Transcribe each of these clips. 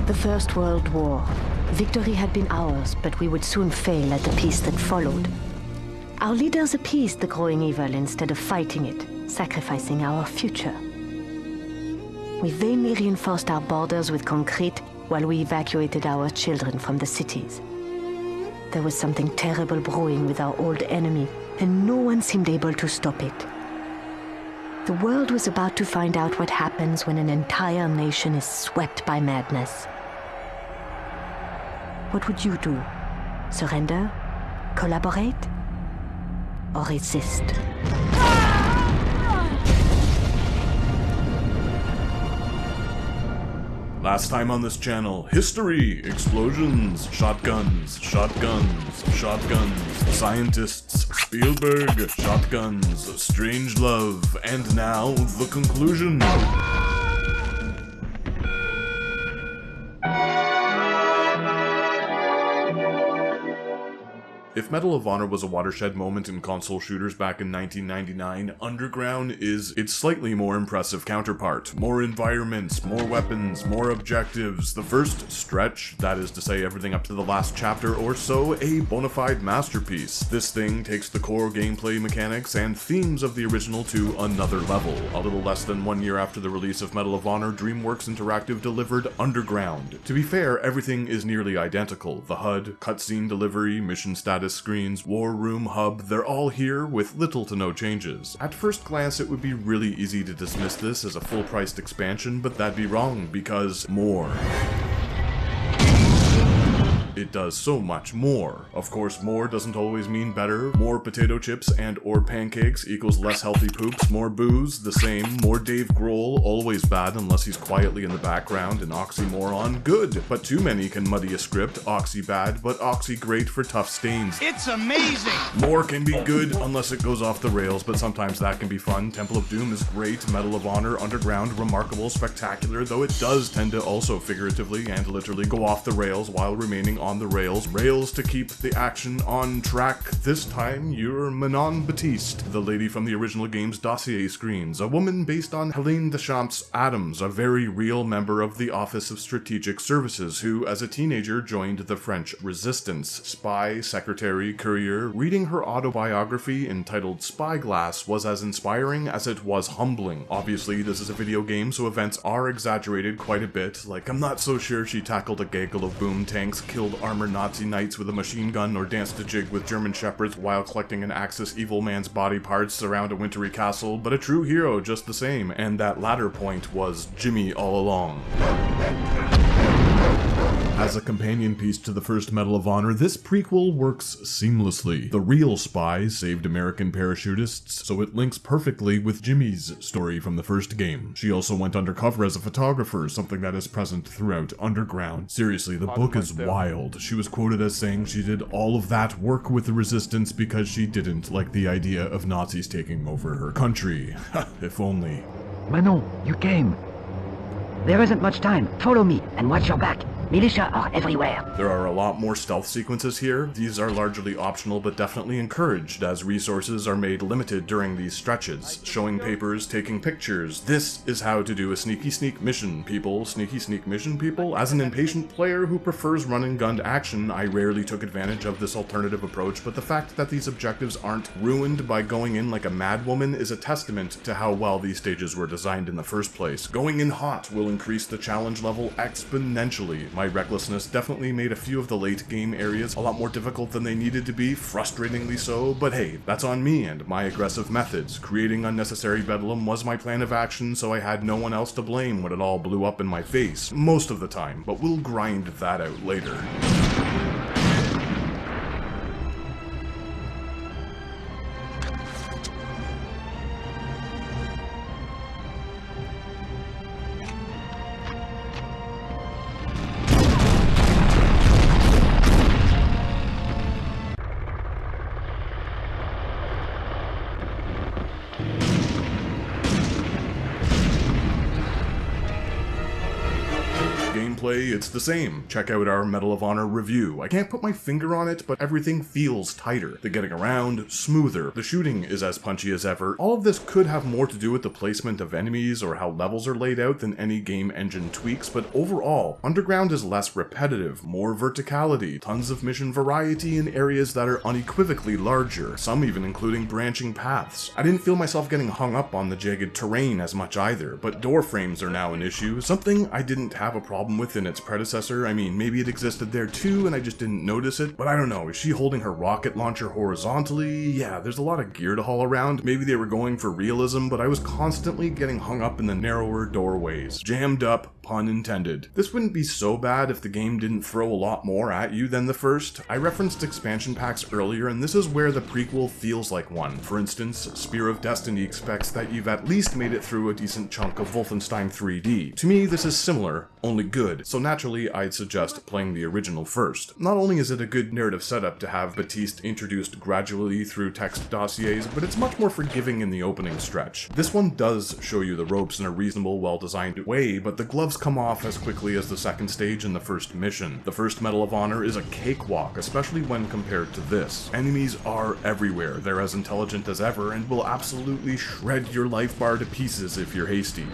The First World War. Victory had been ours, but we would soon fail at the peace that followed. Our leaders appeased the growing evil instead of fighting it, sacrificing our future. We vainly reinforced our borders with concrete while we evacuated our children from the cities. There was something terrible brewing with our old enemy, and no one seemed able to stop it. The world was about to find out what happens when an entire nation is swept by madness. What would you do? Surrender? Collaborate? Or resist? Last time on this channel, history, explosions, shotguns, scientists, Spielberg, shotguns, strange love, and now the conclusion. If Medal of Honor was a watershed moment in console shooters back in 1999, Underground is its slightly more impressive counterpart. More environments, more weapons, more objectives. The first stretch, that is to say everything up to the last chapter or so, a bona fide masterpiece. This thing takes the core gameplay mechanics and themes of the original to another level. A little less than 1 year after the release of Medal of Honor, DreamWorks Interactive delivered Underground. To be fair, everything is nearly identical. The HUD, cutscene delivery, mission status screens, war room, hub, they're all here with little to no changes. At first glance, it would be really easy to dismiss this as a full-priced expansion, but that'd be wrong, because more. It does so much more. Of course, more doesn't always mean better. More potato chips and or pancakes equals less healthy poops. More booze, the same. More Dave Grohl, always bad unless he's quietly in the background. An oxymoron, good. But too many can muddy a script. Oxy bad, but oxy great for tough stains. It's amazing! More can be good unless it goes off the rails, but sometimes that can be fun. Temple of Doom is great. Medal of Honor, Underground, remarkable, spectacular, though it does tend to also figuratively and literally go off the rails while remaining on the rails. Rails to keep the action on track. This time, you're Manon Baptiste, the lady from the original game's dossier screens, a woman based on Helene Deschamps Adams, a very real member of the Office of Strategic Services, who, as a teenager, joined the French Resistance. Spy, secretary, courier. Reading her autobiography entitled Spyglass was as inspiring as it was humbling. Obviously, this is a video game, so events are exaggerated quite a bit. Like, I'm not so sure she tackled a gaggle of boom tanks, killed armored Nazi knights with a machine gun, or danced a jig with German shepherds while collecting an Axis evil man's body parts around a wintry castle, but a true hero just the same, and that latter point was Jimmy all along. As a companion piece to the first Medal of Honor, this prequel works seamlessly. The real spy saved American parachutists, so it links perfectly with Jimmy's story from the first game. She also went undercover as a photographer, something that is present throughout Underground. Seriously, the book is wild. She was quoted as saying she did all of that work with the Resistance because she didn't like the idea of Nazis taking over her country. If only. Manon, you came. There isn't much time. Follow me and watch your back. Militia are everywhere. There are a lot more stealth sequences here. These are largely optional but definitely encouraged, as resources are made limited during these stretches. Showing papers, taking pictures. This is how to do a sneaky sneak mission, people. Sneaky sneak mission, people? As an impatient player who prefers run-and-gun action, I rarely took advantage of this alternative approach, but the fact that these objectives aren't ruined by going in like a madwoman is a testament to how well these stages were designed in the first place. Going in hot will increase the challenge level exponentially. My recklessness definitely made a few of the late game areas a lot more difficult than they needed to be, frustratingly so, but hey, that's on me and my aggressive methods. Creating unnecessary bedlam was my plan of action, so I had no one else to blame when it all blew up in my face, most of the time, but we'll grind that out later. gameplay, it's the same. Check out our Medal of Honor review. I can't put my finger on it, but everything feels tighter. The getting around, smoother. The shooting is as punchy as ever. All of this could have more to do with the placement of enemies or how levels are laid out than any game engine tweaks, but overall, Underground is less repetitive, more verticality, tons of mission variety in areas that are unequivocally larger, some even including branching paths. I didn't feel myself getting hung up on the jagged terrain as much either, but door frames are now an issue, something I didn't have a problem with in its predecessor. I mean, maybe it existed there too and I just didn't notice it, but I don't know, is she holding her rocket launcher horizontally? Yeah, there's a lot of gear to haul around. Maybe they were going for realism, but I was constantly getting hung up in the narrower doorways. Jammed up, pun intended. This wouldn't be so bad if the game didn't throw a lot more at you than the first. I referenced expansion packs earlier, and this is where the prequel feels like one. For instance, Spear of Destiny expects that you've at least made it through a decent chunk of Wolfenstein 3D. To me, this is similar, only good, so naturally I'd suggest playing the original first. Not only is it a good narrative setup to have Baptiste introduced gradually through text dossiers, but it's much more forgiving in the opening stretch. This one does show you the ropes in a reasonable, well-designed way, but the gloves come off as quickly as the second stage and the first mission. The first Medal of Honor is a cakewalk, especially when compared to this. Enemies are everywhere, they're as intelligent as ever, and will absolutely shred your life bar to pieces if you're hasty.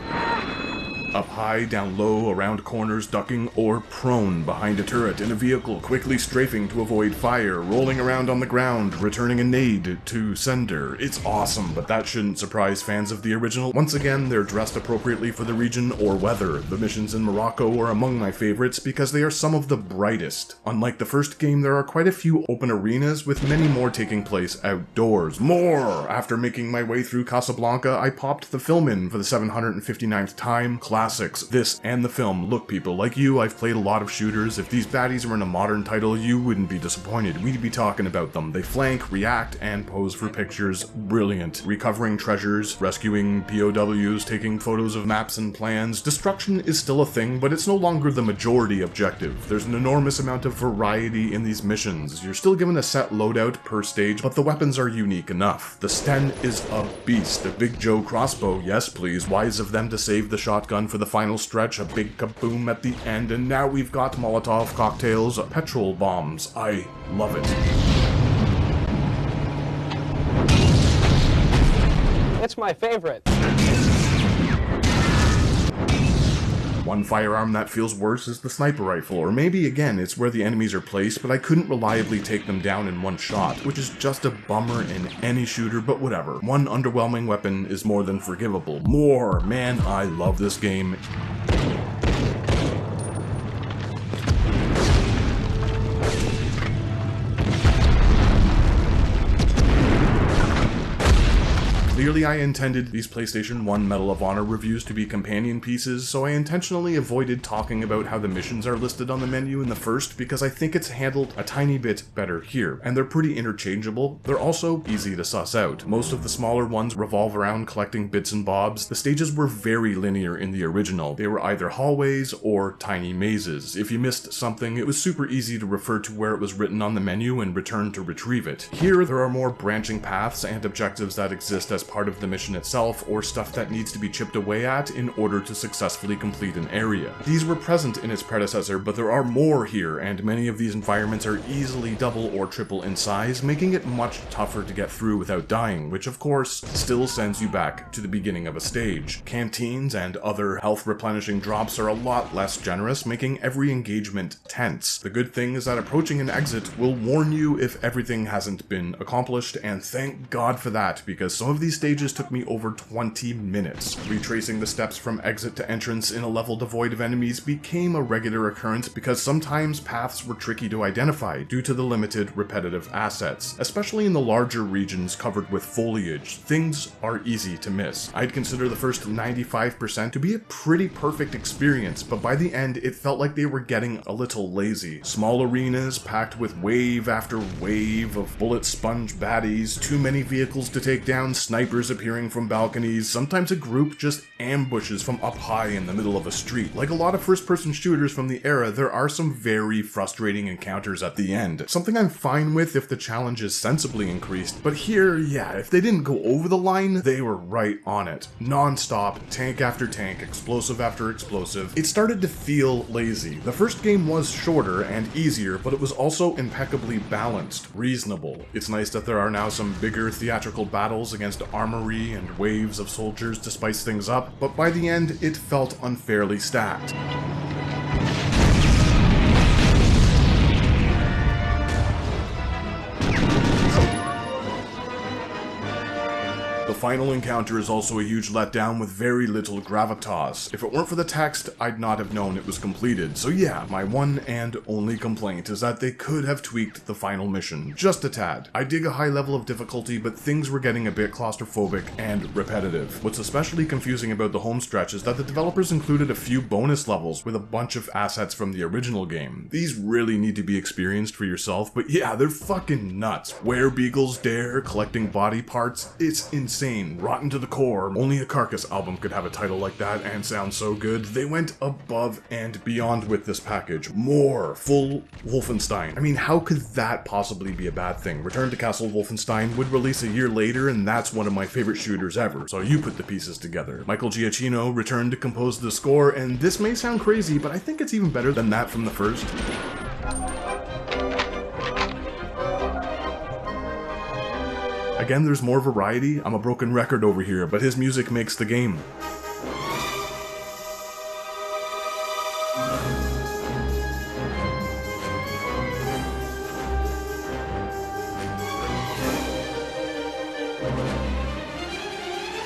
Up high, down low, around corners, ducking, or prone behind a turret in a vehicle, quickly strafing to avoid fire, rolling around on the ground, returning a nade to sender. It's awesome, but that shouldn't surprise fans of the original. Once again, they're dressed appropriately for the region or weather. The missions in Morocco are among my favorites because they are some of the brightest. Unlike the first game, there are quite a few open arenas, with many more taking place outdoors. More! After making my way through Casablanca, I popped the film in for the 759th time. Classics. This and the film. Look, people, like you, I've played a lot of shooters. If these baddies were in a modern title, you wouldn't be disappointed. We'd be talking about them. They flank, react, and pose for pictures. Brilliant. Recovering treasures, rescuing POWs, taking photos of maps and plans. Destruction is still a thing, but it's no longer the majority objective. There's an enormous amount of variety in these missions. You're still given a set loadout per stage, but the weapons are unique enough. The Sten is a beast. A Big Joe crossbow, yes please. Wise of them to save the shotgun for the final stretch, a big kaboom at the end, and now we've got Molotov cocktails, petrol bombs. I love it. It's my favorite. One firearm that feels worse is the sniper rifle, or maybe again it's where the enemies are placed, but I couldn't reliably take them down in one shot, which is just a bummer in any shooter, but whatever. One underwhelming weapon is more than forgivable. More! Man, I love this game. Clearly I intended these PlayStation 1 Medal of Honor reviews to be companion pieces, so I intentionally avoided talking about how the missions are listed on the menu in the first because I think it's handled a tiny bit better here, and they're pretty interchangeable. They're also easy to suss out. Most of the smaller ones revolve around collecting bits and bobs. The stages were very linear in the original. They were either hallways or tiny mazes. If you missed something, it was super easy to refer to where it was written on the menu and return to retrieve it. Here, there are more branching paths and objectives that exist as part of the mission itself, or stuff that needs to be chipped away at in order to successfully complete an area. These were present in its predecessor, but there are more here, and many of these environments are easily double or triple in size, making it much tougher to get through without dying, which of course still sends you back to the beginning of a stage. Canteens and other health replenishing drops are a lot less generous, making every engagement tense. The good thing is that approaching an exit will warn you if everything hasn't been accomplished, and thank God for that, because some of these stages took me over 20 minutes. Retracing the steps from exit to entrance in a level devoid of enemies became a regular occurrence because sometimes paths were tricky to identify due to the limited repetitive assets. Especially in the larger regions covered with foliage, things are easy to miss. I'd consider the first 95% to be a pretty perfect experience, but by the end it felt like they were getting a little lazy. Small arenas packed with wave after wave of bullet sponge baddies, too many vehicles to take down, snipers snipers appearing from balconies, sometimes a group just ambushes from up high in the middle of a street. Like a lot of first-person shooters from the era, there are some very frustrating encounters at the end. Something I'm fine with if the challenge is sensibly increased, but here, yeah, if they didn't go over the line, they were right on it. Non-stop, tank after tank, explosive after explosive. It started to feel lazy. The first game was shorter and easier, but it was also impeccably balanced, reasonable. It's nice that there are now some bigger theatrical battles against armory and waves of soldiers to spice things up, but by the end, it felt unfairly stacked. The final encounter is also a huge letdown with very little gravitas. If it weren't for the text, I'd not have known it was completed. So yeah, my one and only complaint is that they could have tweaked the final mission, just a tad. I dig a high level of difficulty, but things were getting a bit claustrophobic and repetitive. What's especially confusing about the home stretch is that the developers included a few bonus levels with a bunch of assets from the original game. These really need to be experienced for yourself, but yeah, they're fucking nuts. Where Beagles Dare, collecting body parts, it's insane. Rotten to the core. Only a Carcass album could have a title like that and sound so good. They went above and beyond with this package. More full Wolfenstein. I mean, how could that possibly be a bad thing? Return to Castle Wolfenstein would release a year later, and that's one of my favorite shooters ever. So you put the pieces together. Michael Giacchino returned to compose the score, and this may sound crazy, but I think it's even better than that from the first. Again, there's more variety. I'm a broken record over here, but his music makes the game.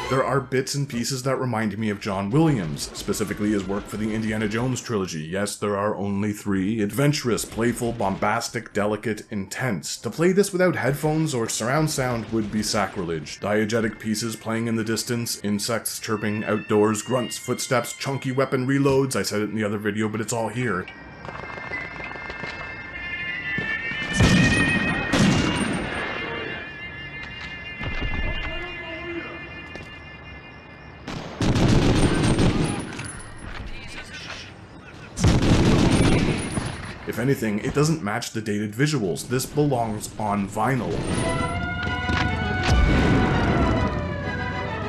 There are bits and pieces that remind me of John Williams, specifically his work for the Indiana Jones trilogy. Yes, there are only 3. Adventurous, playful, bombastic, delicate, intense. To play this without headphones or surround sound would be sacrilege. Diegetic pieces playing in the distance, insects chirping outdoors, grunts, footsteps, chunky weapon reloads. I said it in the other video, but it's all here. If anything, it doesn't match the dated visuals. This belongs on vinyl.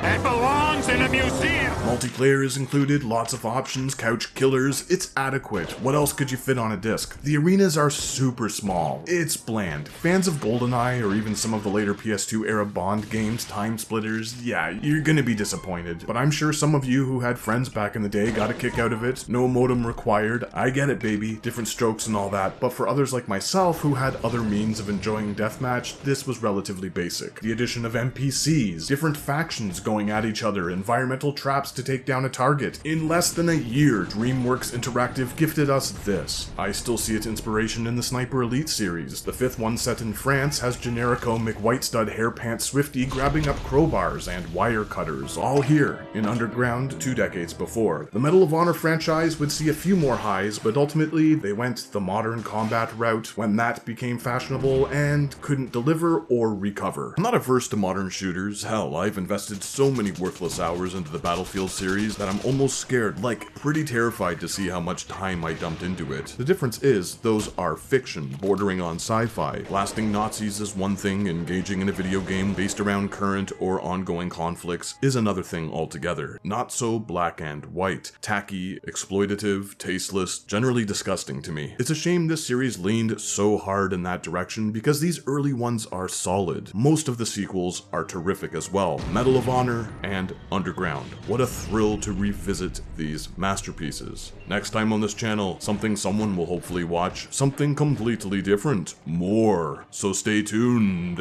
It belongs in a museum! Multiplayer is included, lots of options, couch killers, it's adequate. What else could you fit on a disc? The arenas are super small. It's bland. Fans of GoldenEye or even some of the later PS2 era Bond games, Time Splitters, yeah, you're gonna be disappointed. But I'm sure some of you who had friends back in the day got a kick out of it. No modem required. I get it, baby. Different strokes and all that. But for others like myself who had other means of enjoying deathmatch, this was relatively basic. The addition of NPCs, different factions going at each other, environmental traps to take down a target. In less than a year, DreamWorks Interactive gifted us this. I still see its inspiration in the Sniper Elite series. The 5th one, set in France, has generico McWhitestud hairpants Swifty grabbing up crowbars and wire cutters, all here in Underground 2 decades before. The Medal of Honor franchise would see a few more highs, but ultimately they went the modern combat route when that became fashionable and couldn't deliver or recover. I'm not averse to modern shooters. Hell, I've invested so many worthless hours into the Battlefield series that I'm almost scared, like pretty terrified to see how much time I dumped into it. The difference is, those are fiction, bordering on sci-fi. Blasting Nazis is one thing, engaging in a video game based around current or ongoing conflicts is another thing altogether. Not so black and white. Tacky, exploitative, tasteless, generally disgusting to me. It's a shame this series leaned so hard in that direction because these early ones are solid. Most of the sequels are terrific as well. Medal of Honor and Underground. What a thrill to revisit these masterpieces. Next time on this channel, something someone will hopefully watch, something completely different. More. So stay tuned.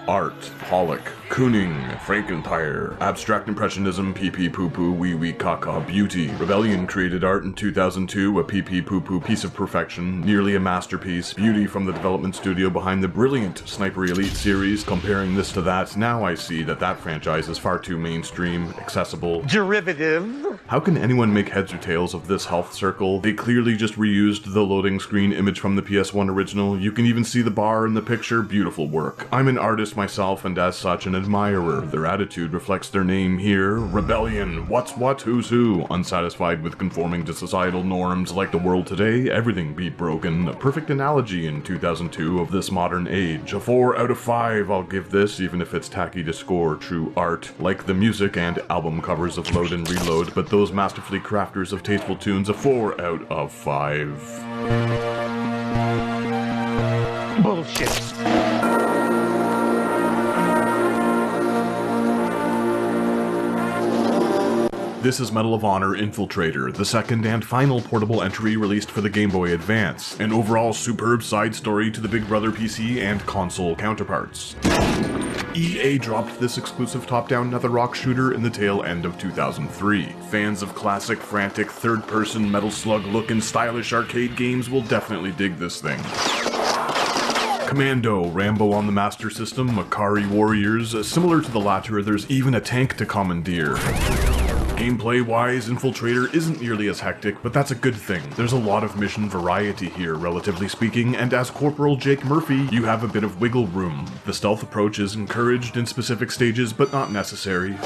Art, Pollock, Kooning, Frankenpire, Abstract Impressionism, PP Poo Poo, Wee Wee Caca, Beauty. Rebellion created art in 2002, a PP Poo Poo piece of perfection, nearly a masterpiece. Beauty from the development studio behind the brilliant Sniper Elite series. Comparing this to that, now I see that that franchise is far too mainstream, accessible. Derivative. How can anyone make heads or tails of this health circle? They clearly just reused the loading screen image from the PS1 original. You can even see the bar in the picture. Beautiful work. I'm an artist myself, and as such an admirer. Their attitude reflects their name here. Rebellion. What's what, who's who. Unsatisfied with conforming to societal norms like the world today, everything be broken. A perfect analogy in 2002 of this modern age. A 4 out of 5 I'll give this, even if it's tacky to score true art. Like the music and album covers of Load and Reload, but those masterfully crafters of tasteful tunes, a 4 out of 5. Bullshit. This is Medal of Honor Infiltrator, the second and final portable entry released for the Game Boy Advance. An overall superb side story to the Big Brother PC and console counterparts. EA dropped this exclusive top-down nether-rock shooter in the tail end of 2003. Fans of classic, frantic, third-person, Metal Slug-looking, stylish arcade games will definitely dig this thing. Commando, Rambo on the Master System, Makari Warriors. Similar to the latter, there's even a tank to commandeer. Gameplay-wise, Infiltrator isn't nearly as hectic, but that's a good thing. There's a lot of mission variety here, relatively speaking, and as Corporal Jake Murphy, you have a bit of wiggle room. The stealth approach is encouraged in specific stages, but not necessary.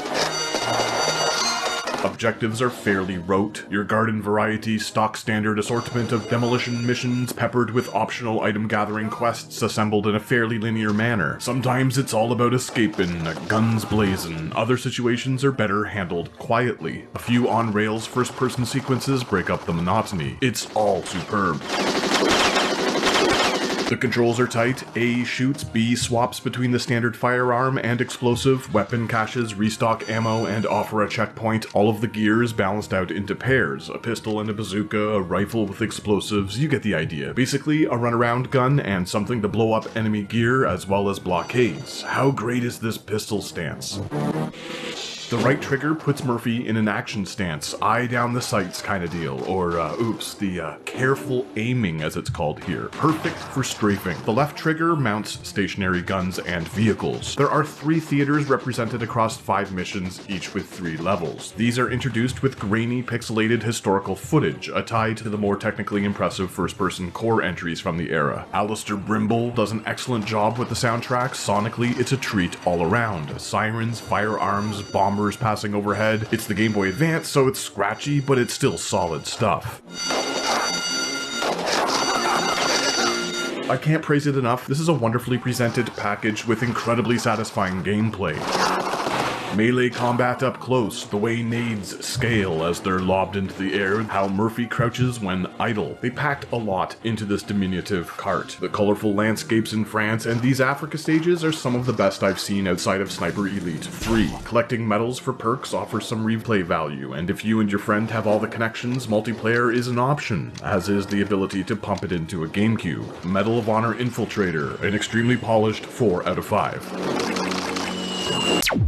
Objectives are fairly rote. Your garden variety, stock standard assortment of demolition missions peppered with optional item gathering quests assembled in a fairly linear manner. Sometimes it's all about escaping, guns blazing. Other situations are better handled quietly. A few on-rails first-person sequences break up the monotony. It's all superb. The controls are tight. A shoots, B swaps between the standard firearm and explosive, weapon caches, restock ammo, and offer a checkpoint. All of the gears balanced out into pairs. A pistol and a bazooka, a rifle with explosives, you get the idea. Basically, a runaround gun and something to blow up enemy gear as well as blockades. How great is this pistol stance? The right trigger puts Murphy in an action stance, eye down the sights kind of deal, or the careful aiming as it's called here. Perfect for strafing. The left trigger mounts stationary guns and vehicles. There are 3 theaters represented across 5 missions, each with 3 levels. These are introduced with grainy, pixelated historical footage, a tie to the more technically impressive first-person core entries from the era. Alistair Brimble does an excellent job with the soundtrack. Sonically, it's a treat all around. Sirens, firearms, bombers passing overhead. It's the Game Boy Advance, so it's scratchy, but it's still solid stuff. I can't praise it enough. This is a wonderfully presented package with incredibly satisfying gameplay. Melee combat up close, the way nades scale as they're lobbed into the air, how Murphy crouches when idle. They packed a lot into this diminutive cart. The colorful landscapes in France and these Africa stages are some of the best I've seen outside of Sniper Elite 3. Collecting medals for perks offers some replay value, and if you and your friend have all the connections, multiplayer is an option, as is the ability to pump it into a GameCube. Medal of Honor Infiltrator, an extremely polished 4 out of 5.